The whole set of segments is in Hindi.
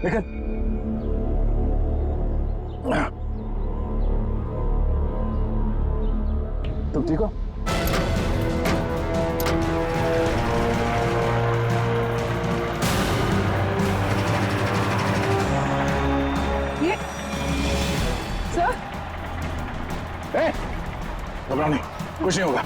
निकल। तुम ठीक हो? ये सर, घबराओ नहीं, कुछ नहीं होगा।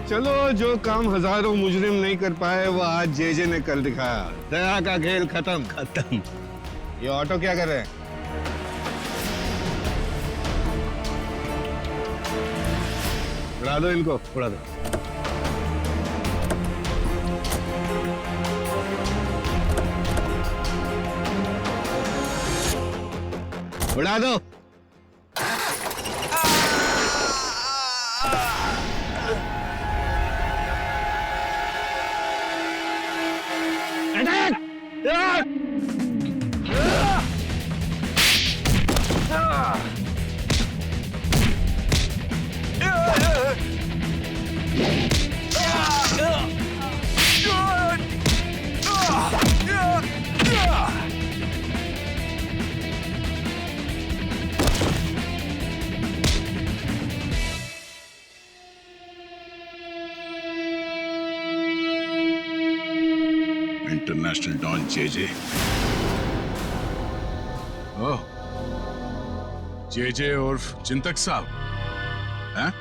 चलो, जो काम हजारों मुजरिम नहीं कर पाए वो आज जेजे ने कर दिखाया। दया का खेल खत्म। ये ऑटो क्या कर रहे हैं? उड़ा दो इनको, उड़ा दो। उड़ा दो। International don JJ. Oh, JJ उर्फ चिंतक साहब हैं?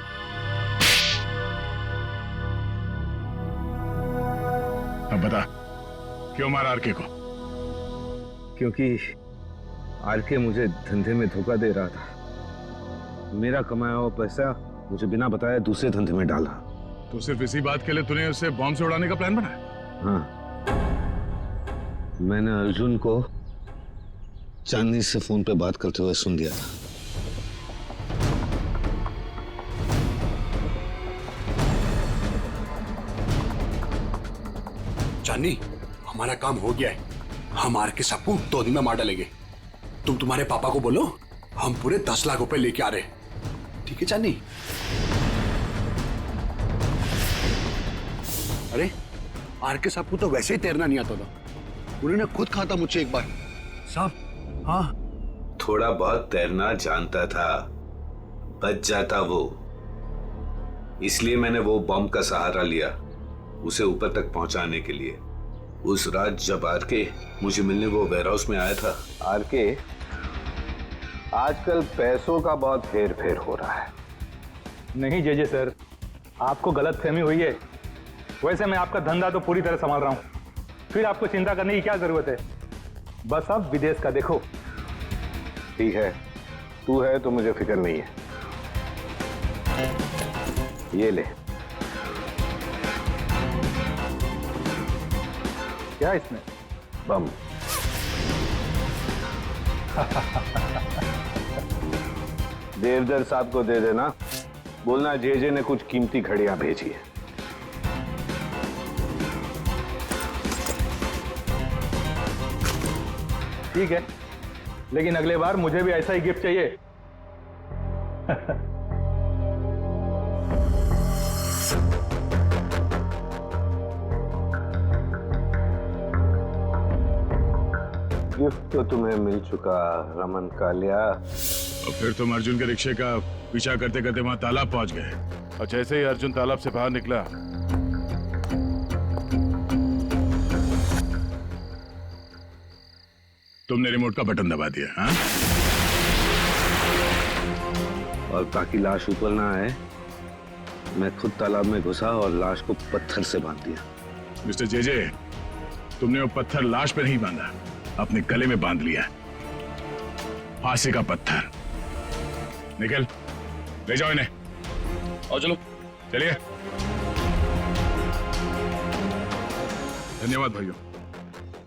अब बता, क्यों मारा आरके को? क्योंकि आरके मुझे धंधे में धोखा दे रहा था। मेरा कमाया हुआ पैसा मुझे बिना बताए दूसरे धंधे में डाला। तो सिर्फ इसी बात के लिए तूने उसे बॉम्ब से उड़ाने का प्लान बनाया? हाँ, मैंने अर्जुन को चांदनी से फोन पे बात करते हुए सुन लिया था। चांदनी, हमारा काम हो गया है। हम आरके सबको 2 दिन में मार डालेंगे। तुम तुम्हारे पापा को बोलो हम पूरे 10 लाख रुपए लेके आ रहे हैं। ठीक है चांदनी? अरे आरके साहब को तो वैसे ही तैरना नहीं आता था, उन्होंने खुद कहा था मुझसे एक बार। साहब, हाँ, थोड़ा बहुत तैरना जानता था, बच जाता वो। इसलिए मैंने वो बॉम्ब का सहारा लिया उसे ऊपर तक पहुंचाने के लिए। उस रात जब आरके मुझे मिलने वो वेयरहाउस में आया था। आरके, आजकल पैसों का बहुत फेर फेर हो रहा है। नहीं जेजे सर, आपको गलत फहमी हुई है। वैसे मैं आपका धंधा तो पूरी तरह संभाल रहा हूँ, फिर आपको चिंता करने की क्या जरूरत है? बस आप विदेश का देखो। ठीक है, तू है तो मुझे फिक्र नहीं है। ये ले। क्या इसमें? बम। देवदर साहब को दे देना, बोलना जेजे ने कुछ कीमती घड़ियां भेजी है। ठीक है, लेकिन अगले बार मुझे भी ऐसा ही गिफ्ट चाहिए। गिफ्ट तो तुम्हें मिल चुका रमन कालिया। और फिर तुम अर्जुन के रिक्शे का पीछा करते करते वहां तालाब पहुंच गए, और जैसे ही अर्जुन तालाब से बाहर निकला तुमने रिमोट का बटन दबा दिया। हाँ? और ताकि लाश ऊपर ना आए मैं खुद तालाब में घुसा और लाश को पत्थर से बांध दिया। मिस्टर जेजे, तुमने वो पत्थर लाश पे नहीं बांधा, अपने गले में बांध लिया। फांसी का पत्थर। निकल, ले जाओ इन्हें। आओ चलो। चलिए। धन्यवाद भाइयों।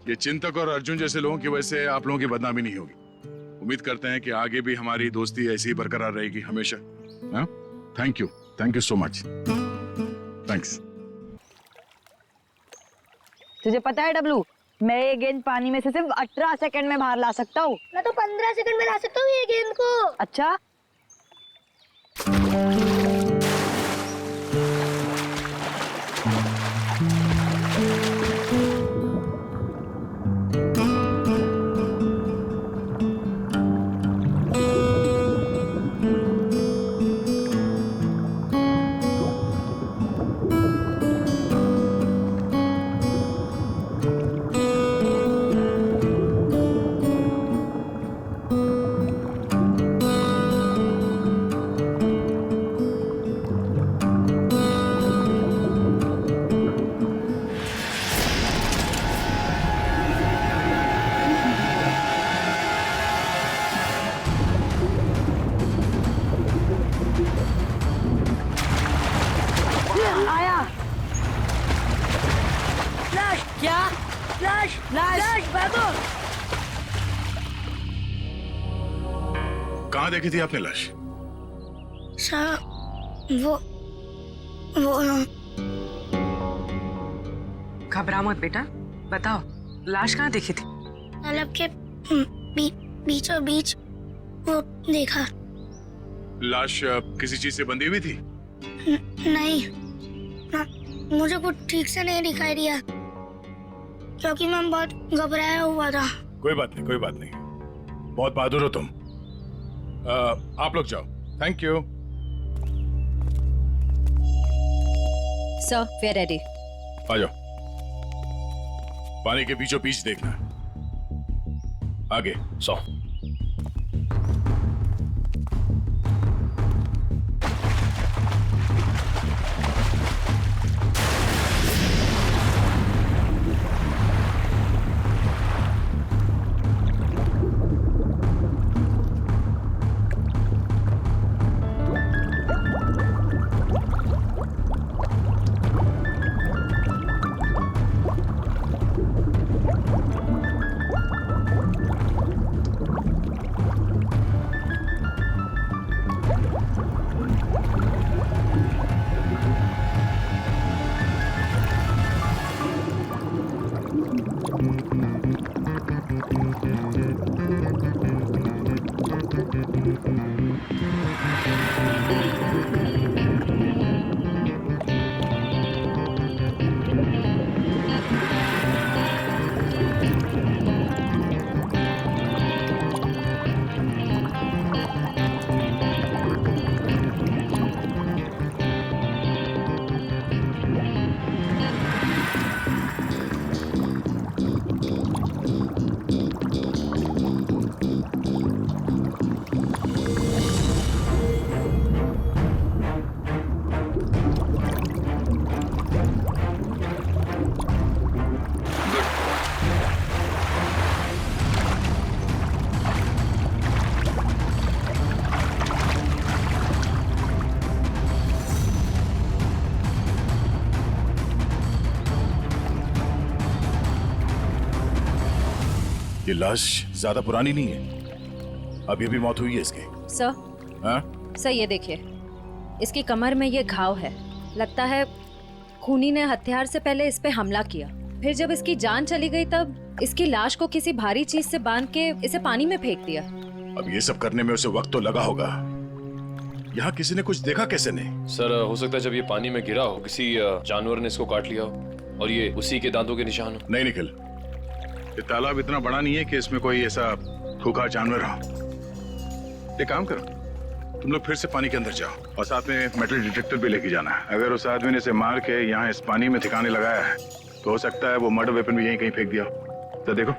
ये चिंतक और अर्जुन जैसे लोगों की वजह से आप लोगों की बदनामी नहीं होगी। उम्मीद करते हैं कि आगे भी हमारी दोस्ती ऐसी ही बरकरार रहेगी हमेशा। हाँ? Thank you so much. Thanks. तुझे पता है डब्लू, मैं ये गेंद पानी में से सिर्फ 18 सेकंड में बाहर ला सकता हूँ। मैं तो 15 सेकंड में ला सकता हूँ ये गेंद को। अच्छा, आया। फ्लैश क्या? फ्लैश लाश। फ्लैश भागो। कहाँ देखी थी आपने लाश? सर वो घबरा मत बेटा, बताओ लाश कहाँ देखी थी? तालाब के बीचों बीच वो देखा। लाश किसी चीज से बंधी हुई थी? नहीं, मुझे कुछ ठीक से नहीं दिखाई दिया क्योंकि मैं बहुत घबराया हुआ था। कोई बात नहीं। बहुत बहादुर हो तुम। आप लोग जाओ। Thank you. Sir, we are ready. आ जाओ। पानी के बीचों बीच देखना। आगे। सौ। ये लाश ज्यादा पुरानी नहीं है, अभी भी मौत हुई है इसकी। सर, हाँ? सर ये देखिए, इसकी कमर में ये घाव है। लगता है खूनी ने हथियार से पहले इस पे हमला किया, फिर जब इसकी जान चली गई तब इसकी लाश को किसी भारी चीज से बांध के इसे पानी में फेंक दिया। अब ये सब करने में उसे वक्त तो लगा होगा। यहाँ किसी ने कुछ देखा कैसे नहीं? सर हो सकता है जब ये पानी में गिरा हो किसी जानवर ने इसको काट लिया हो और ये उसी के दांतों के निशान हो। नहीं निखिल, ये तालाब इतना बड़ा नहीं है कि इसमें कोई ऐसा खूंखार जानवर हो। एक काम करो, तुम लोग फिर से पानी के अंदर जाओ और साथ में मेटल डिटेक्टर भी लेके जाना है। अगर उस आदमी ने इसे मार के यहाँ इस पानी में ठिकाने लगाया है तो हो सकता है वो मर्डर वेपन भी यहीं कहीं फेंक दिया हो। तो देखो।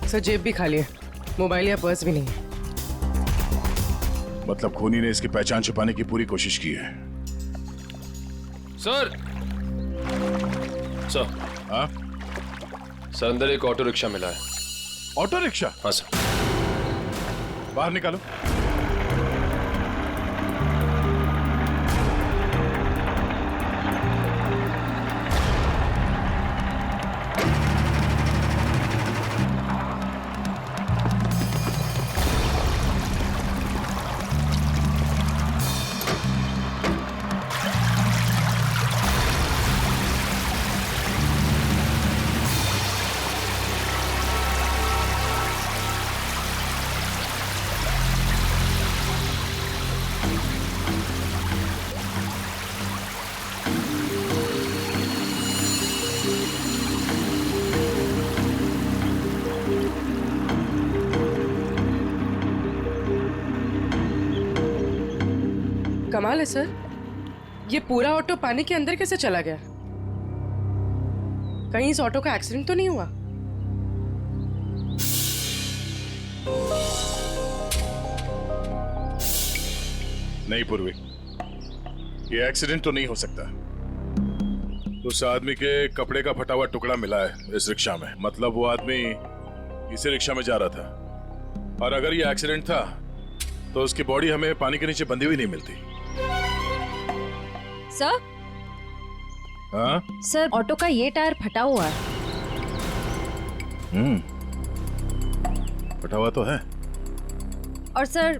सर जेब भी खाली है, मोबाइल या पर्स भी नहीं है। मतलब खूनी ने इसकी पहचान छुपाने की पूरी कोशिश की है। सर सर हाँ, सर अंदर एक ऑटो रिक्शा मिला है। Auto rickshaw? हाँ सर। बाहर निकालो। कमाल है सर, ये पूरा ऑटो पानी के अंदर कैसे चला गया? कहीं इस ऑटो का एक्सीडेंट तो नहीं हुआ? नहीं पूर्वी, ये एक्सीडेंट तो नहीं हो सकता। उस आदमी के कपड़े का फटा हुआ टुकड़ा मिला है इस रिक्शा में। मतलब वो आदमी इसी रिक्शा में जा रहा था, और अगर ये एक्सीडेंट था तो उसकी बॉडी हमें पानी के नीचे बंधी हुई नहीं मिलती। सर हाँ सर, ऑटो का ये टायर फटा हुआ है। फटा हुआ तो है। और सर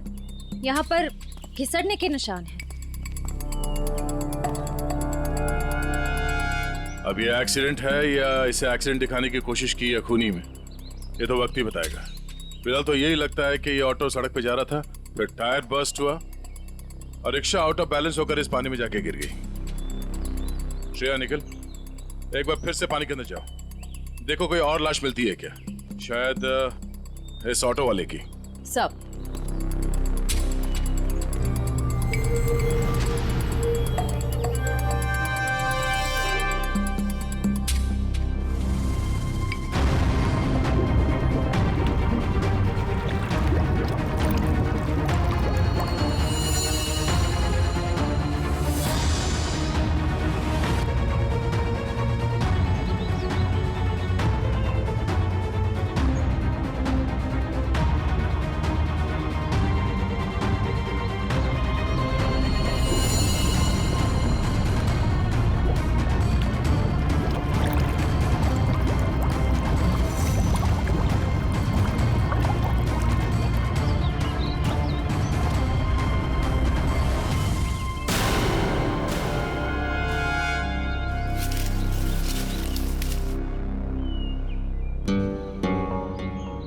यहाँ पर घिसड़ने के निशान हैं। अब ये एक्सीडेंट है या इसे एक्सीडेंट दिखाने की कोशिश की है खूनी में, ये तो वक्त ही बताएगा। फिलहाल तो यही लगता है कि ये ऑटो सड़क पे जा रहा था, फिर टायर बर्स्ट हुआ और रिक्शा आउट ऑफ बैलेंस होकर इस पानी में जाके गिर गई। श्रेया निकल, एक बार फिर से पानी के अंदर जाओ, देखो कोई और लाश मिलती है क्या, शायद इस ऑटो वाले की। सब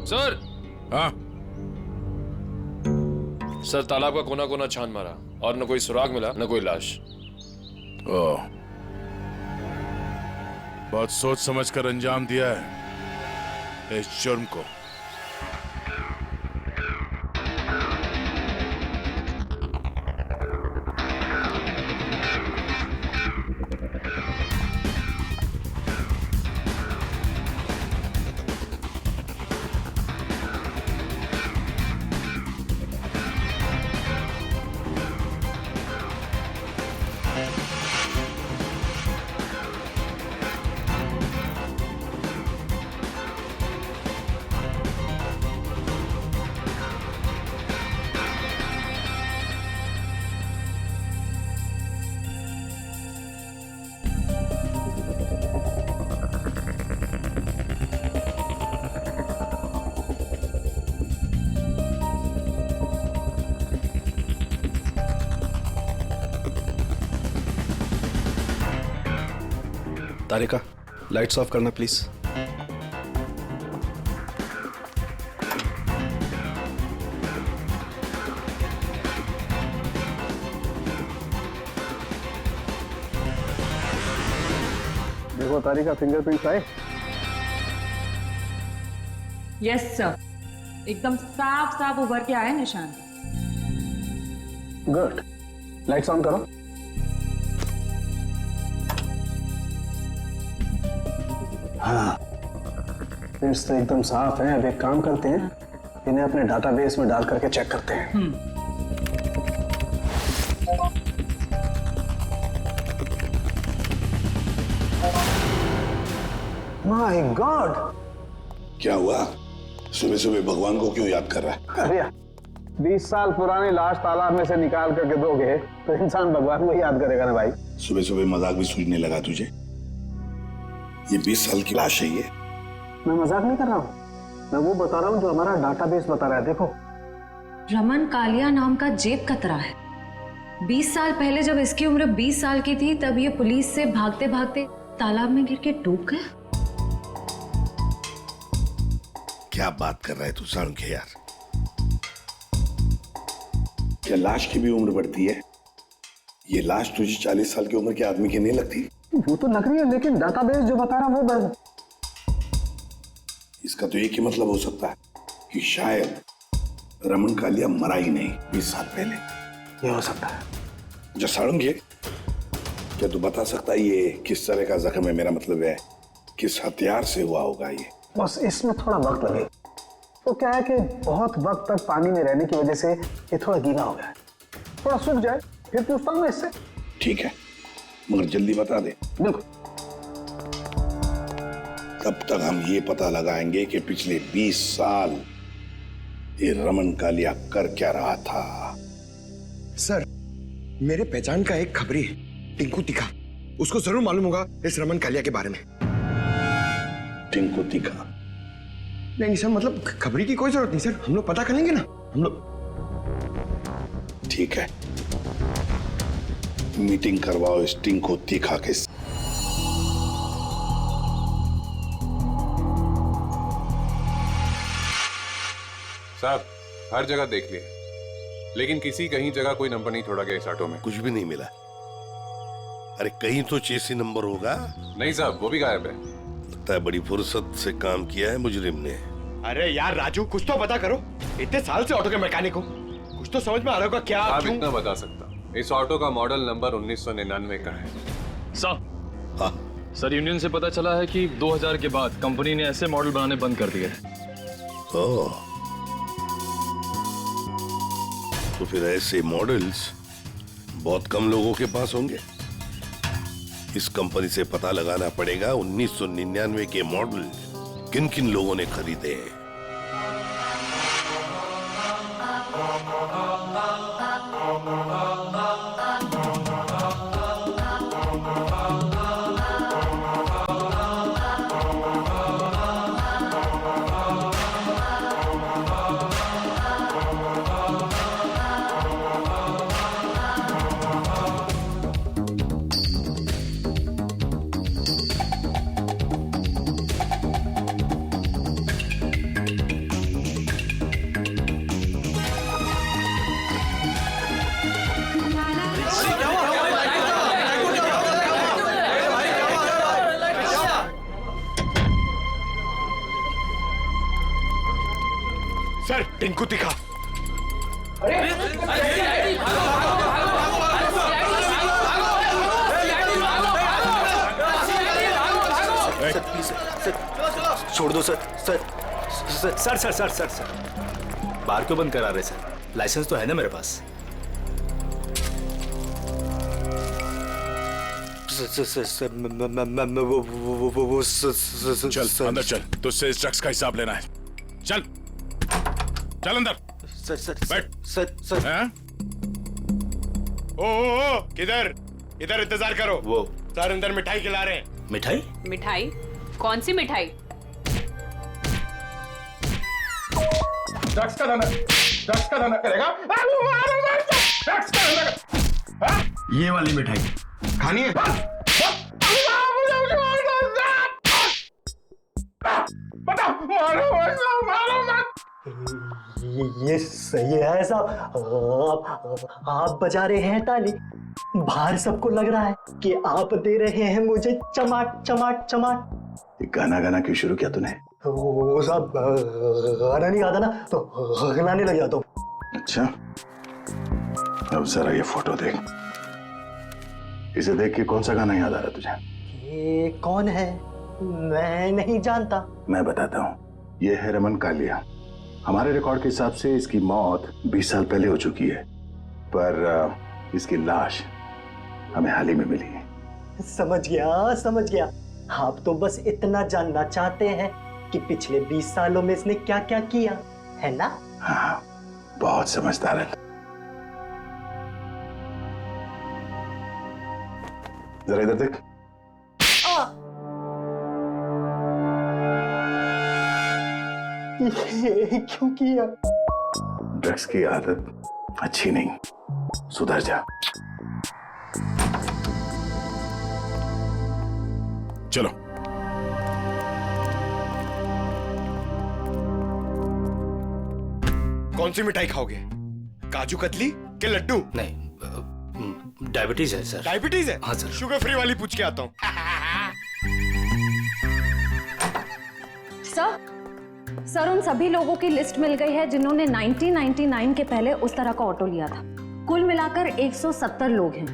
सर। हाँ सर, तालाब का कोना कोना छान मारा और न कोई सुराग मिला न कोई लाश। ओह, बहुत सोच समझ कर अंजाम दिया है इस जुर्म को। तारिका, लाइट्स ऑफ करना प्लीज। देखो तारिका, फिंगरप्रिंट्स आए। यस सर, एकदम साफ साफ उभर के आए निशान। गुड, लाइट्स ऑन करो। हाँ, फिंगरप्रिंट्स तो एकदम साफ हैं। अब एक काम करते हैं, इन्हें अपने डाटाबेस में डाल करके चेक करते हैं। My God! क्या हुआ? सुबह सुबह भगवान को क्यों याद कर रहा है? अरे 20 साल पुरानी लाश तालाब में से निकाल करके दोगे तो इंसान भगवान को याद करेगा ना भाई। सुबह सुबह मजाक भी सूझने लगा तुझे? ये 20 साल की लाश है ये। मैं मजाक नहीं कर रहा हूँ, मैं वो बता रहा हूँ जो हमारा डाटाबेस बता रहा है। देखो, रमन कालिया नाम का जेब कतरा है। 20 साल पहले जब इसकी उम्र 20 साल की थी तब ये पुलिस से भागते भागते तालाब में गिर के डूब गया। क्या बात कर रहा है तू साळुंखे यार? क्या लाश की भी उम्र बढ़ती है? ये लाश तुझे 40 साल की उम्र के आदमी की नहीं लगती? वो तो लग रही है, लेकिन डाटाबेस जो बता रहा है वो इसका तो एक ही मतलब हो सकता है कि शायद रमन कालिया मरा ही नहीं 20 साल पहले। ये हो सकता है। जो साळुंखे, क्या तू बता सकता है ये किस तरह का जख्म है? मेरा मतलब है किस हथियार से हुआ होगा ये? बस इसमें थोड़ा वक्त लगेगा। तो क्या है कि बहुत वक्त तक पानी में रहने की वजह से ये थोड़ा गीला हो गया है। थोड़ा सूख जाए फिर पूछता हूँ मैं इससे। ठीक है, मगर जल्दी बता दे। देखो, तब तक हम ये पता लगाएंगे कि पिछले 20 साल ये रमन कालिया कर क्या रहा था। सर, मेरे पहचान का एक खबरी है, टिंकू तीखा। उसको जरूर मालूम होगा इस रमन कालिया के बारे में। टिंकू तीखा? नहीं सर, मतलब खबरी की कोई जरूरत नहीं सर, हम लोग पता कर लेंगे ना हम लोग। ठीक है, मीटिंग करवाओ इस टिंकू तीखा के। साहब, हर जगह देख लिए, लेकिन किसी कहीं जगह कोई नंबर नहीं छोड़ा गया इस ऑटो में। कुछ भी नहीं मिला। अरे कहीं तो चेसी नंबर होगा। नहीं साहब, वो भी गायब है। लगता है बड़ी फुर्सत से काम किया है मुजरिम ने। अरे यार राजू, कुछ तो पता करो। इतने साल से ऑटो के मैकेनिक हो, कुछ तो समझ में आ रहा होगा क्या? आप इतना बता सकता, इस ऑटो का मॉडल नंबर 1999 का है। सर, यूनियन से पता चला है कि 2000 के बाद कंपनी ने ऐसे मॉडल बनाने बंद कर दिए। तो फिर ऐसे मॉडल्स बहुत कम लोगों के पास होंगे। इस कंपनी से पता लगाना पड़ेगा 1999 के मॉडल किन किन लोगों ने खरीदे हैं। सर, टिंकू तीखा। छोड़ दो sir. Sir sir sir sir sir sir sir बार क्यों बंद करा रहे सर? लाइसेंस तो है ना मेरे पास। चल अंदर चल, तुझसे इस ड्रग्स का हिसाब लेना है। चल चल अंदर। सर सर बैठ। सर सर हैं? ओ किधर इधर इंतजार करो। वो सर अंदर मिठाई खिला रहे हैं। मिठाई? मिठाई? कौन सी मिठाई? ड्रग्स का धंधा करेगा? ड्रग्स का धंधा। ये वाली मिठाई खानी है? ये सही है साहब। आप बजा रहे हैं ताली, बाहर सबको लग रहा है कि आप दे रहे हैं मुझे चमाट चमाट चमाट। गाना गाना क्यों शुरू किया तूने? वो साहब गाना नहीं आता ना तो गाने लग जाता हूँ। अच्छा, अब जरा ये फोटो देख। इसे देख के कौन सा गाना याद आ रहा है तुझे? ये कौन है? मैं नहीं जानता। मैं बताता हूँ, ये है रमन कालिया। हमारे रिकॉर्ड के हिसाब से इसकी मौत 20 साल पहले हो चुकी है, पर इसकी लाश हमें हाल ही में मिली है। समझ गया। आप तो बस इतना जानना चाहते हैं कि पिछले 20 सालों में इसने क्या क्या किया, है ना? हाँ, बहुत समझदार है। जरा इधर देख। ये क्यों किया? ड्रग्स की आदत अच्छी नहीं, सुधर जा। चलो। कौन सी मिठाई खाओगे? काजू कतली के लड्डू? नहीं, डायबिटीज है सर। डायबिटीज है? हाँ सर। शुगर फ्री वाली पूछ के आता हूँ। सर उन सभी लोगों की लिस्ट मिल गई है जिन्होंने 1999 के पहले उस तरह का ऑटो लिया था। कुल मिलाकर 170 लोग हैं।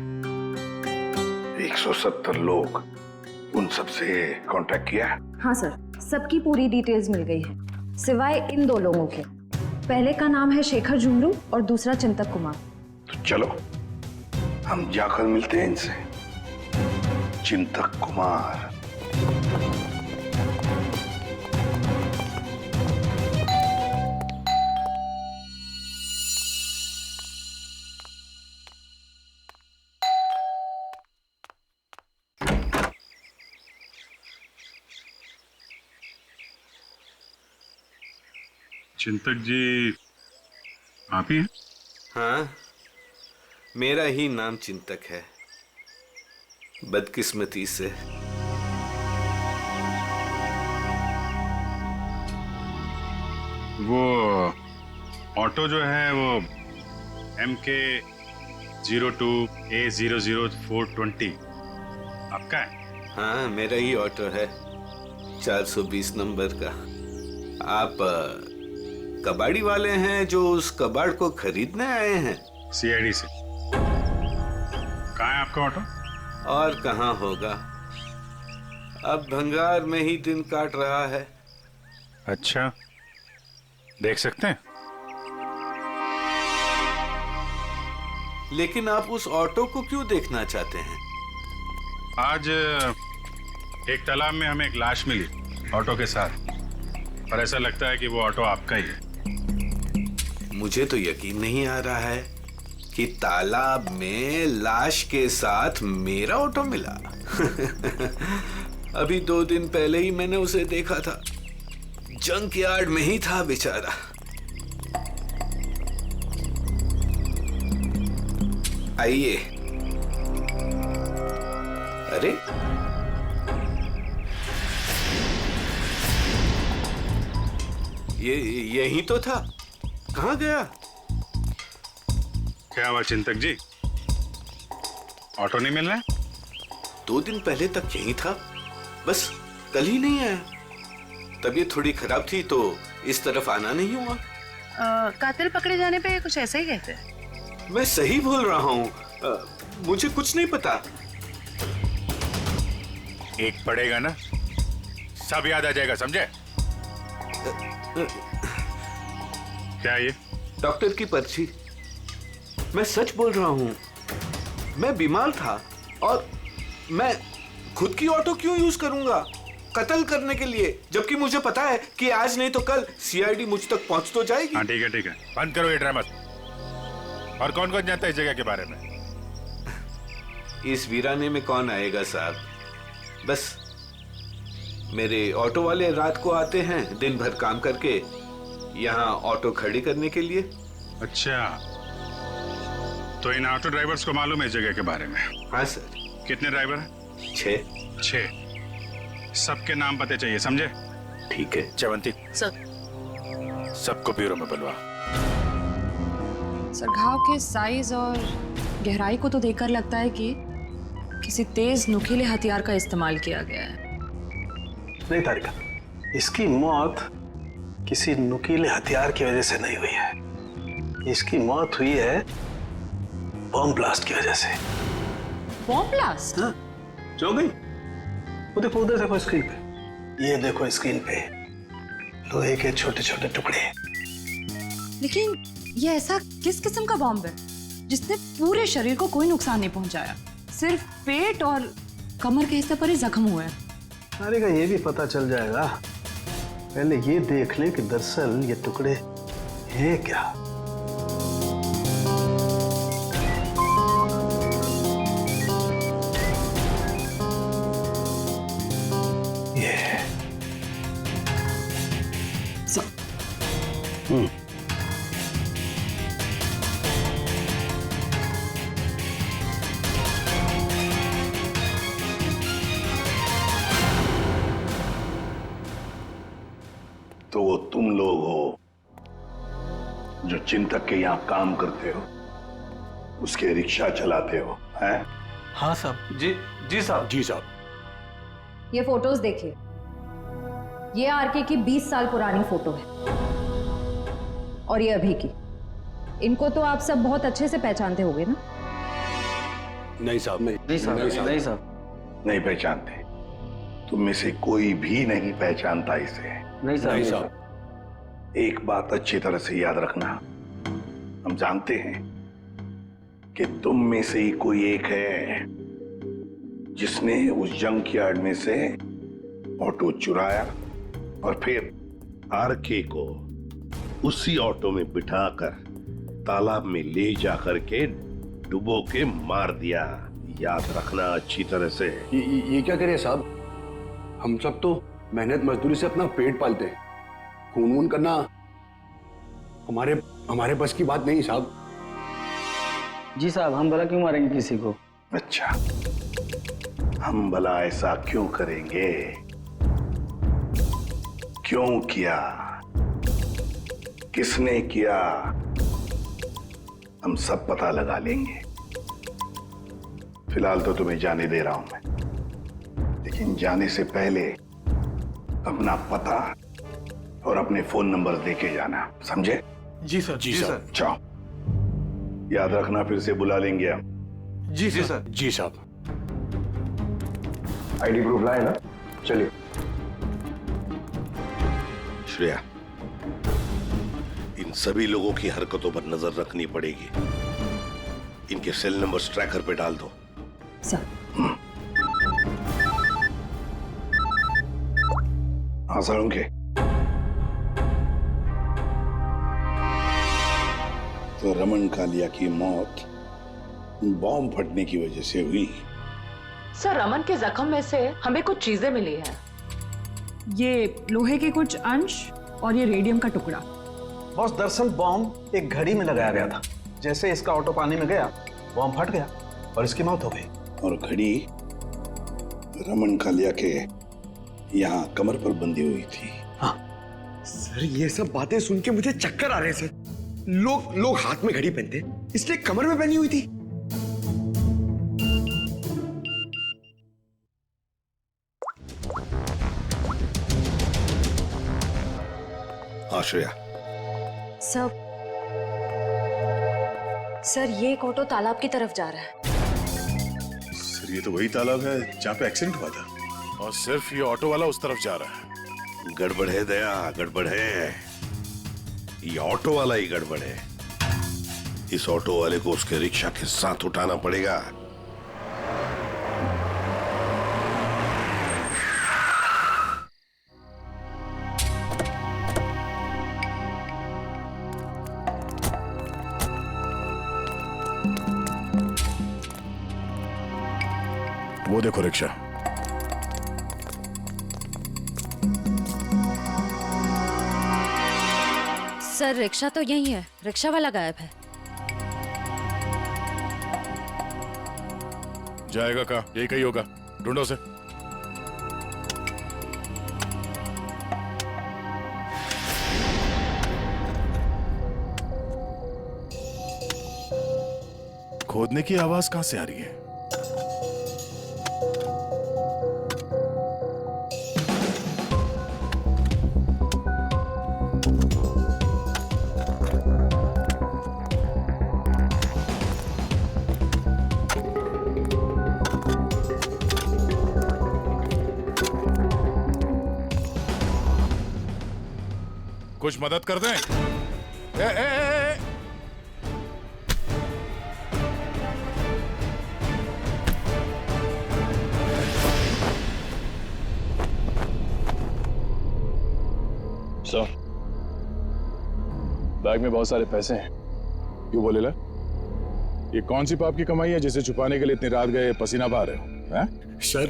170 लोग? उन सबसे कांटेक्ट किया? हाँ सर, सबकी पूरी डिटेल्स मिल गई है सिवाय इन 2 लोगों के। पहले का नाम है शेखर जुमरू और दूसरा चिंतक कुमार। तो चलो हम जाकर मिलते हैं इनसे। चिंतक कुमार। चिंतक जी आप ही हैं? हाँ, मेरा ही नाम चिंतक है, बदकिस्मती से। वो ऑटो जो है वो MK02A00420 आपका है? हाँ, मेरा ही ऑटो है, 420 नंबर का। आप कबाड़ी वाले हैं जो उस कबाड़ को खरीदने आए हैं? CID से। कहाँ है आपका ऑटो? और कहाँ होगा, अब भंगार में ही दिन काट रहा है। अच्छा, देख सकते हैं? लेकिन आप उस ऑटो को क्यों देखना चाहते हैं? आज एक तालाब में हमें एक लाश मिली ऑटो के साथ, और ऐसा लगता है कि वो ऑटो आपका ही है। मुझे तो यकीन नहीं आ रहा है कि तालाब में लाश के साथ मेरा ऑटो मिला। अभी 2 दिन पहले ही मैंने उसे देखा था, जंक यार्ड में ही था बेचारा। आइए। अरे ये यही तो था, कहाँ गया? क्या हुआ चिंतक जी, ऑटो नहीं मिल रहा है? 2 दिन पहले तक यही था, बस कल ही नहीं आया। तबीयत थोड़ी खराब थी तो इस तरफ आना नहीं हुआ। कातिल पकड़े जाने पे कुछ ऐसा ही कहते हैं। मैं सही बोल रहा हूँ, मुझे कुछ नहीं पता। एक पड़ेगा ना, सब याद आ जाएगा, समझे? क्या ये? डॉक्टर की पर्ची। मैं सच बोल रहा हूँ, मैं बीमार था और मैं खुद की ऑटो क्यों यूज करूंगा कत्ल करने के लिए, जबकि मुझे पता है कि आज नहीं तो कल CID मुझ तक पहुंच तो जाएगी। हाँ ठीक है, बंद करो ये ड्रामा। और कौन कौन जानता है इस जगह के बारे में? इस वीराने में कौन आएगा साहब, बस मेरे ऑटो वाले रात को आते हैं दिन भर काम करके यहाँ ऑटो खड़ी करने के लिए। अच्छा, तो इन ऑटो ड्राइवर्स को मालूम है इस जगह के बारे में? हाँ सर। कितने ड्राइवर हैं? 6। सबके नाम पते चाहिए, समझे? ठीक है। चवंती सर, सबको ब्यूरो में बुलवा। सर, घाव के साइज और गहराई को तो देखकर लगता है कि किसी तेज नुकीले हथियार का इस्तेमाल किया गया है। नहीं तारिका, इसकी मौत किसी नुकीले हथियार की वजह से नहीं हुई है। इसकी मौत हुई है बॉम्ब ब्लास्ट की वजह से। Bomb blast? हाँ, जो गई वो देखो, उधर देखो स्क्रीन पे। ये देखो स्क्रीन पे लोहे के छोटे छोटे टुकड़े। लेकिन ये ऐसा किस किस्म का बॉम्ब है जिसने पूरे शरीर को कोई नुकसान नहीं पहुंचाया? सिर्फ पेट और कमर के हिस्से पर ही जख्म हुए हैं। सारिका ये भी पता चल जाएगा, पहले ये देख लें कि दरअसल ये टुकड़े हैं क्या। ये तो वो तुम लोग हो जो चिंतक के यहाँ काम करते हो, उसके रिक्शा चलाते हो, हैं? हाँ साहब। जी साहब। ये फोटोज देखिए। ये आरके की 20 साल पुरानी फोटो है और ये अभी की। इनको तो आप सब बहुत अच्छे से पहचानते होंगे ना? नहीं साहब, नहीं साहब। नहीं पहचानते। तुम में से कोई भी नहीं पहचानता इसे। नहीं साहब। एक बात अच्छी तरह से याद रखना, हम जानते हैं कि तुम में से ही कोई एक है जिसने उस जंक यार्ड में से ऑटो चुराया और फिर आरके को उसी ऑटो में बिठाकर तालाब में ले जाकर के डुबो के मार दिया। याद रखना अच्छी तरह से। ये क्या करे साहब, हम सब तो मेहनत मजदूरी से अपना पेट पालते हैं। खून वून करना हमारे बस की बात नहीं साहब। जी साहब, हम भला क्यों मारेंगे किसी को? अच्छा, हम भला ऐसा क्यों करेंगे? क्यों किया, किसने किया, हम सब पता लगा लेंगे। फिलहाल तो तुम्हें जाने दे रहा हूं मैं, लेकिन जाने से पहले अपना पता और अपने फोन नंबर देके जाना, समझे? जी सर। जी सर। जाओ, याद रखना फिर से बुला लेंगे हम। जी सर। जी साहब। आईडी प्रूफ लाए ना? चलिए। श्रेया, इन सभी लोगों की हरकतों पर नजर रखनी पड़ेगी। इनके सेल नंबर्स ट्रैकर पे डाल दो। सर। हाँ सर, उनके तो रमन कालिया की मौत बॉम्ब फटने की वजह से हुई। सर, रमन के जख्म में से हमें कुछ चीजें मिली हैं। ये लोहे के कुछ अंश और ये रेडियम का टुकड़ा। बॉस, दरअसल बॉम्ब एक घड़ी में लगाया गया था। जैसे इसका ऑटो पानी में गया, बॉम्ब फट गया और इसकी मौत हो गई। और घड़ी रमन कालिया के यहाँ कमर पर बंधी हुई थी। हाँ सर, ये सब बातें सुन के मुझे चक्कर आ रहे हैं सर। लोग हाथ में घड़ी पहनते, इसलिए कमर में पहनी हुई थी। आश्रया। सर, ये एक ऑटो तालाब की तरफ जा रहा है। सर, ये तो वही तालाब है जहाँ पे एक्सीडेंट हुआ था। और सिर्फ ये ऑटो वाला उस तरफ जा रहा है। गड़बड़ है दया, गड़बड़ है। ये ऑटो वाला ही गड़बड़ है। इस ऑटो वाले को उसके रिक्शा के साथ उठाना पड़ेगा। वो देखो रिक्शा। सर, रिक्शा तो यही है। रिक्शा वाला गायब है। जाएगा कहाँ? यही कहीं होगा, ढूंढो उसे। खोदने की आवाज कहां से आ रही है? कुछ मदद कर दें? ए। सर, बैग में बहुत सारे पैसे हैं। क्यों बोले ला? ये कौन सी पाप की कमाई है जिसे छुपाने के लिए इतनी रात गए पसीना बहा रहे हो? हैं? सर,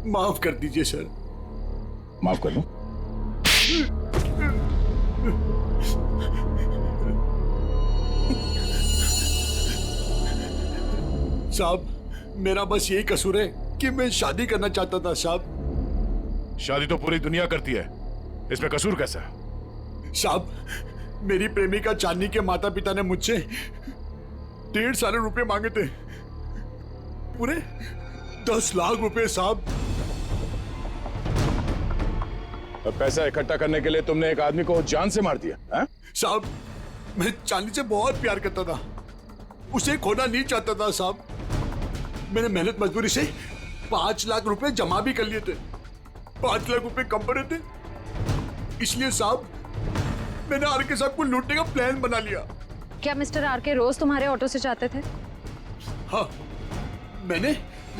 माफ कर दीजिए सर। माफ कर दूं? साहब, मेरा बस यही कसूर है कि मैं शादी करना चाहता था साहब। शादी तो पूरी दुनिया करती है, इसमें कसूर कैसा? साहब, मेरी प्रेमिका चांदनी के माता पिता ने मुझसे 1.5 साल रुपए मांगे थे, पूरे 10 लाख रुपए साहब। अब पैसा इकट्ठा करने के लिए तुमने एक आदमी को जान से मार दिया? हैं? साहब, मैं चांदनी से बहुत प्यार करता था, उसे खोना नहीं चाहता था साहब। मैंने मेहनत मजदूरी से 5 लाख रुपए जमा भी कर लिए थे। 5 लाख रुपए कम पड़े थे, इसलिए साहब मैंने आरके साहब को लूटने का प्लान बना लिया। क्या मिस्टर आरके रोज तुम्हारे ऑटो से जाते थे? हाँ, मैंने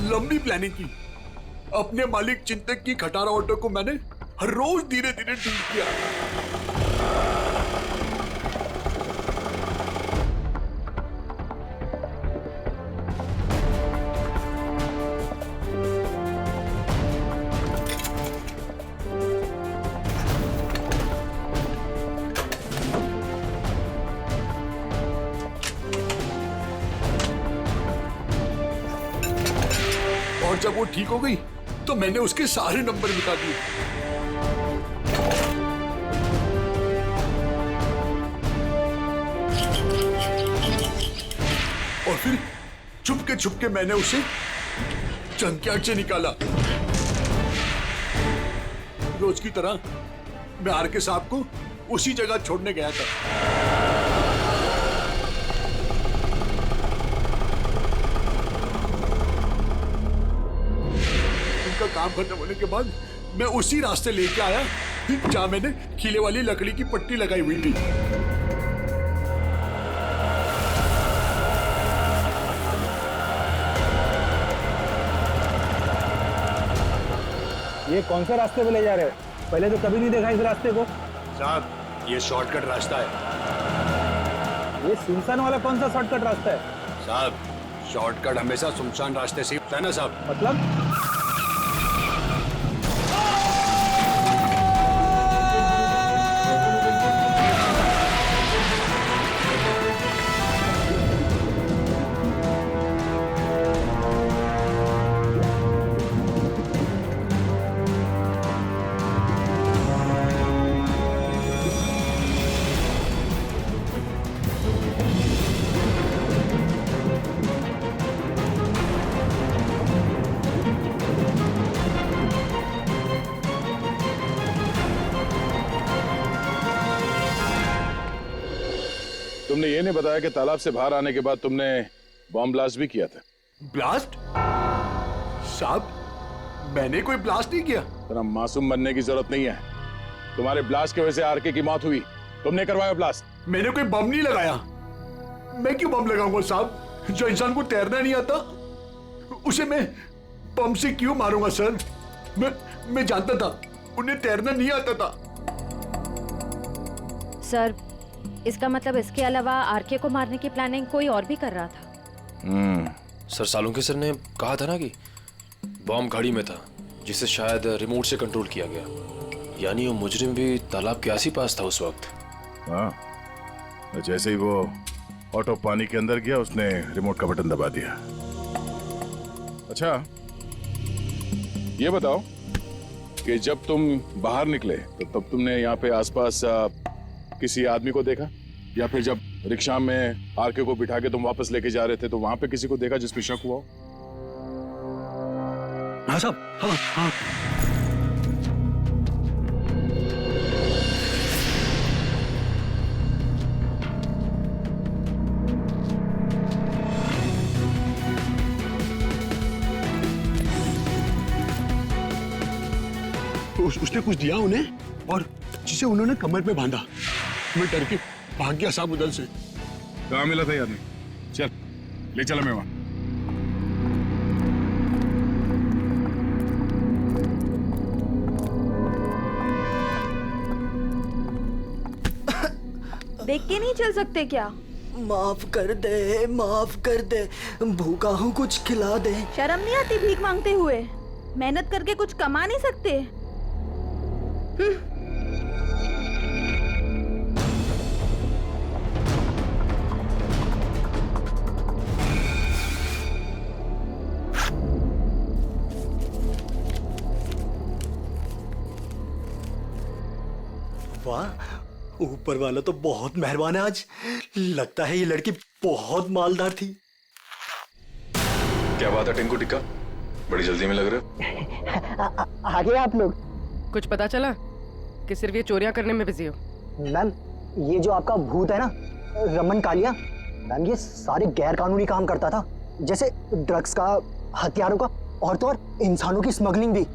लंबी प्लानिंग की। अपने मालिक चिंतक की खटारा ऑटो को मैंने हर रोज धीरे धीरे ठीक किया। और जब वो ठीक हो गई तो मैंने उसके सारे नंबर मिटा दिए। और फिर छुपके मैंने उसे जंकयार्ड से निकाला। रोज की तरह मैं आरके साहब को उसी जगह छोड़ने गया था। काम खत्म होने के बाद मैं उसी रास्ते लेके आया जहां मैंने खीले वाली लकड़ी की पट्टी लगाई हुई थी। ये कौन से रास्ते पे ले जा रहे हो? पहले तो कभी नहीं देखा इस रास्ते को। साहब, ये शॉर्टकट रास्ता है। ये सुनसान वाला कौन सा शॉर्टकट रास्ता है? साहब, शॉर्टकट हमेशा सुनसान रास्ते से होता है ना साहब। मतलब? तुमने ये नहीं बताया कि तालाब से बाहर आने के बाद तुमने बॉम्ब ब्लास्ट भी किया था। ब्लास्ट? साहब, मैंने कोई ब्लास्ट नहीं किया। तेरा मासूम बनने की जरूरत नहीं है। तुम्हारे ब्लास्ट की वजह से आरके की मौत हुई, तुमने करवाया ब्लास्ट। मैंने कोई बम नहीं लगाया। मैं क्यों बम लगाऊंगा साहब? जो इंसान को तैरना नहीं आता उसे मैं बम से क्यों मारूंगा सर? मैं जानता था उन्हें तैरना नहीं आता था। सर, इसका मतलब इसके अलावा आरके को मारने की प्लानिंग कोई और भी कर रहा था। सर, सालुंके सर ने कहा था ना कि बॉम्ब गाड़ी में था जिसे शायद रिमोट से कंट्रोल किया गया। यानी वो मुजरिम भी तालाब के आस ही पास था उस वक्त। हाँ, जैसे ही वो ऑटो पानी के अंदर गया उसने रिमोट का बटन दबा दिया। अच्छा, ये बताओ कि जब तुम बाहर निकले तो तब तुमने यहाँ पे आसपास किसी आदमी को देखा, या फिर जब रिक्शा में आरके को बिठा के तुम वापस लेके जा रहे थे तो वहां पे किसी को देखा जिस पे शक हुआ हो? हाँ साहब, हाँ हाँ। उसने कुछ दिया उन्हें और जिसे उन्होंने कमर पे बांधा। मैं डर के भाग गया साहब उधर से। कहाँ मिला था ये आदमी? चल ले चला मैं वहां। देख के नहीं चल सकते क्या? माफ कर दे, माफ कर दे, भूखा हूँ, कुछ खिला दे। शर्म नहीं आती भीख मांगते हुए? मेहनत करके कुछ कमा नहीं सकते? वाह, ऊपर वाला तो बहुत मेहरबान है आज। लगता है ये लड़की बहुत मालदार थी। क्या बात है टिंकू टिक्का, बड़ी जल्दी में लग रहे हो। आगे आप लोग। कुछ पता चला कि सिर्फ ये चोरियां करने में बिजी हो? मैम, ये जो आपका भूत है ना, रमन कालिया, मैम ये सारे गैर कानूनी काम करता था, जैसे ड्रग्स का, हथियारों का, और तो और इंसानों की स्मगलिंग भी।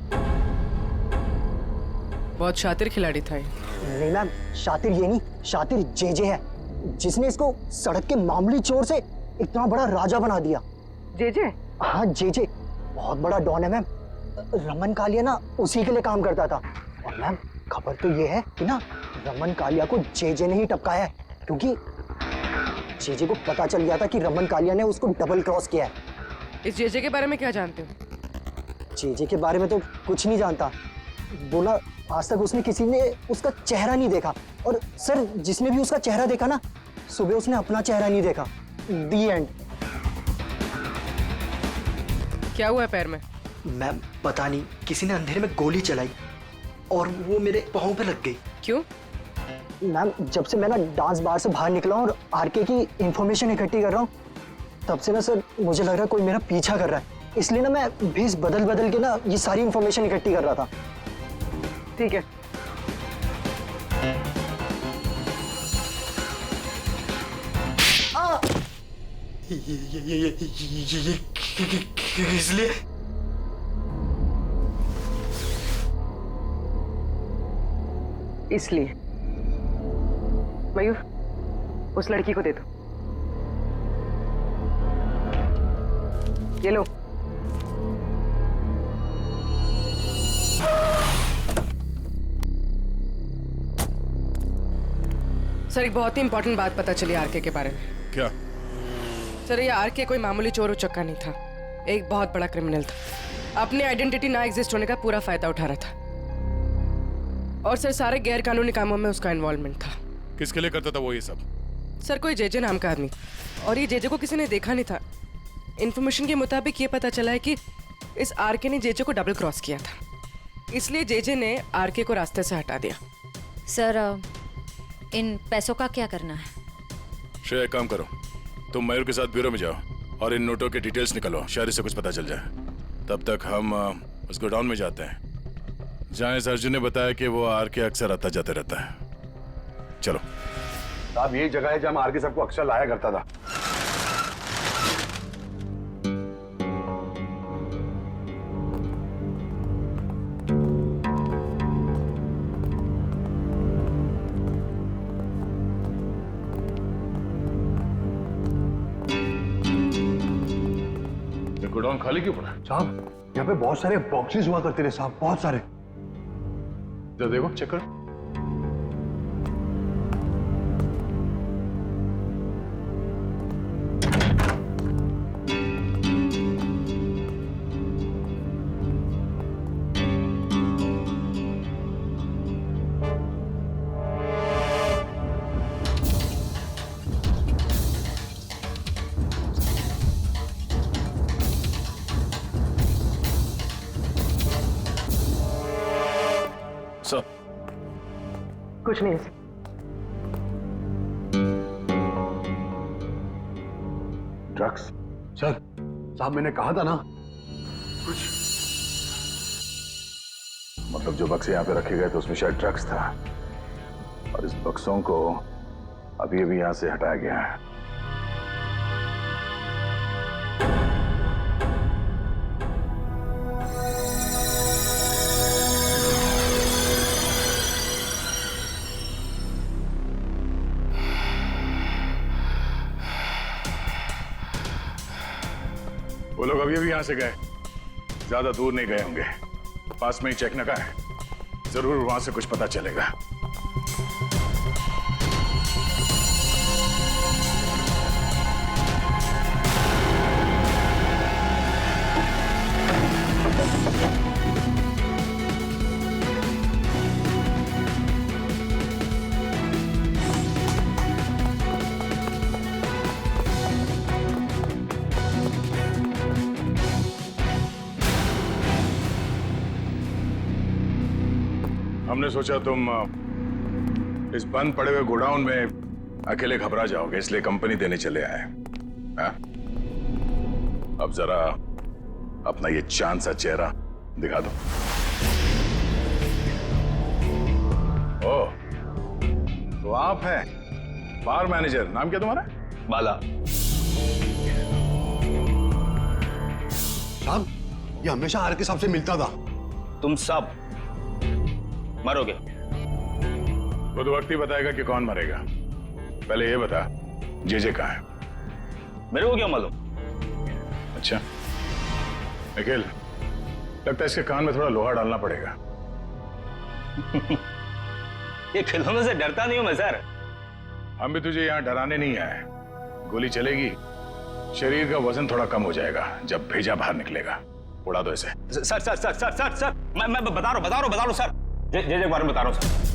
बहुत शातिर खिलाड़ी था ये। नहीं मैम, शातिर ये नहीं, शातिर जेजे है, जिसने इसको सड़क के मामूली चोर से इतना बड़ा राजा बना दिया। जेजे? हाँ जेजे, बहुत बड़ा डॉन है मैम। रमन कालिया ना उसी के लिए काम करता था। और मैम खबर तो ये है कि ना रमन कालिया को जेजे ने ही टपकाया है, क्योंकि जेजे को पता चल गया था कि रमन कालिया ने उसको डबल क्रॉस किया है। इस जेजे के बारे में क्या जानते हो? जेजे के बारे में तो कुछ नहीं जानता। बोला आज तक उसने किसी ने उसका चेहरा नहीं देखा, और सर जिसने भी उसका चेहरा देखा ना, सुबह उसने अपना चेहरा नहीं देखा। दी एंड। क्या हुआ पैर में? मैम पता नहीं, किसी ने अंधेरे में गोली चलाई और वो मेरे पाँव पे लग गई। क्यों? मैम जब से मैं ना डांस बार से बाहर निकला हूँ और आरके की इंफॉर्मेशन इकट्ठी कर रहा हूँ, तब से ना सर मुझे लग रहा है कोई मेरा पीछा कर रहा है। इसलिए ना मैं भेस बदल बदल के ना ये सारी इंफॉर्मेशन इकट्ठी कर रहा था। ठीक है। इसलिए मयूर, उस लड़की को दे दो। ये लो। सर एक बहुत ही इंपॉर्टेंट बात पता चली आरके के बारे में। क्या? सर ये आरके कोई मामूली चोर उचक्का नहीं था, एक बहुत बड़ा क्रिमिनल था। अपनी आइडेंटिटी ना एग्जिस्ट होने का पूरा फायदा उठा रहा था, और सर सारे गैर कानूनी कामों में उसका इन्वॉल्वमेंट था। किसके लिए करता था वो ये सब? सर कोई जेजे नाम का आदमी, और ये जेजे को किसी ने देखा नहीं था। इन्फॉर्मेशन के मुताबिक ये पता चला है कि इस आरके ने जेजे को डबल क्रॉस किया था, इसलिए जेजे ने आरके को रास्ते से हटा दिया। सर इन पैसों का क्या करना है? श्रेया एक काम करो, तुम मयूर के साथ ब्यूरो में जाओ और इन नोटों के डिटेल्स निकालो, शायद इससे कुछ पता चल जाए। तब तक हम उस गोडाउन में जाते हैं जहाँ इस अर्जुन ने बताया कि वो आरके अक्सर आता जाते रहता है। चलो। साहब यही जगह है जहाँ आरके सबको अक्सर लाया करता था। गोडाउन खाली क्यों पड़ा? साहब यहाँ पे बहुत सारे बॉक्सेस हुआ करते थे साहब, बहुत सारे। जरा देखो, चेक करो। कुछ नहीं। ड्रग्स? सर साहब मैंने कहा था ना कुछ। मतलब जो बक्से यहाँ पे रखे गए थे उसमें शायद ड्रग्स था, और इस बक्सों को अभी अभी यहाँ से हटाया गया है। वो लोग अभी अभी यहां से गए, ज्यादा दूर नहीं गए होंगे, पास में ही चेक नका है, जरूर वहां से कुछ पता चलेगा। हमने सोचा तुम इस बंद पड़े हुए गोडाउन में अकेले घबरा जाओगे, इसलिए कंपनी देने चले आए। हाँ? अब जरा अपना ये चांद सा चेहरा दिखा दो। ओ, तो आप हैं बार मैनेजर, नाम क्या तुम्हारा? बाला। साहब, ये हमेशा आर के साहब से मिलता था। तुम सब मरोगे। वो तो वक्त ही बताएगा कि कौन मरेगा। पहले ये बता, जे कहाँ है? मेरे को क्या मालूम? अच्छा निखिल, लगता है इसके कान में थोड़ा लोहा डालना पड़ेगा। ये खिलौनों से डरता नहीं हूं मैं सर। हम भी तुझे यहाँ डराने नहीं आए। गोली चलेगी, शरीर का वजन थोड़ा कम हो जाएगा, जब भेजा बाहर निकलेगा। उड़ा दो इसे। Sir sir sir sir sir sir मैं बता रहा हूँ सर। जे के बारे में बता रहा हूँ सर।